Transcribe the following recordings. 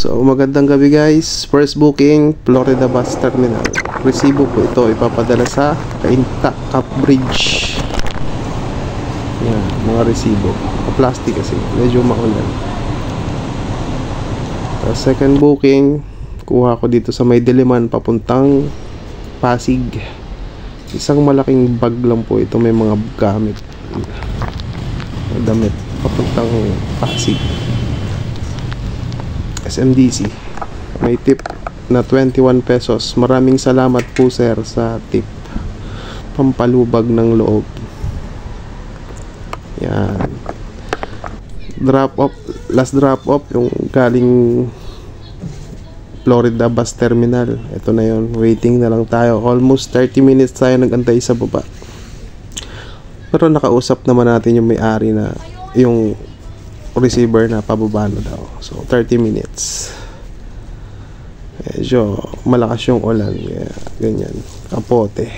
So magandang gabi guys. First booking, Florida Bus Terminal. Resibo po ito ipapadala sa Cainta Cap Bridge. Yan, mga resibo. Plastic kasi, medyo maulan. Second booking, kuha ko dito sa May Diliman papuntang Pasig. Isang malaking bag lang po ito, may mga gamit, damit, papuntang Pasig. SMDC. May tip na 21 pesos. Maraming salamat po sir sa tip. Pampalubag ng loob. Yan. Drop off, last drop off yung galing Florida Bus Terminal. Ito na yon, waiting na lang tayo. Almost 30 minutes tayo nagantay sa baba. Pero nakausap naman natin yung may-ari na yung receiver na pababa na daw. So 30 minutes. Medyo malakas yung ulan. Ganyan. Kapote.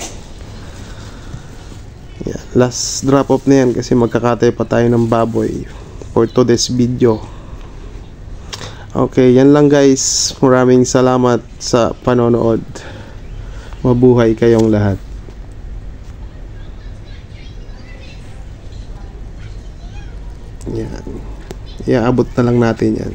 Yan. Last drop off na yan kasi magkakatay pa tayo ng baboy for today's video. Okay, yan lang guys. Maraming salamat sa panonood. Mabuhay kayong lahat. Yan. Iaabot na lang natin yan.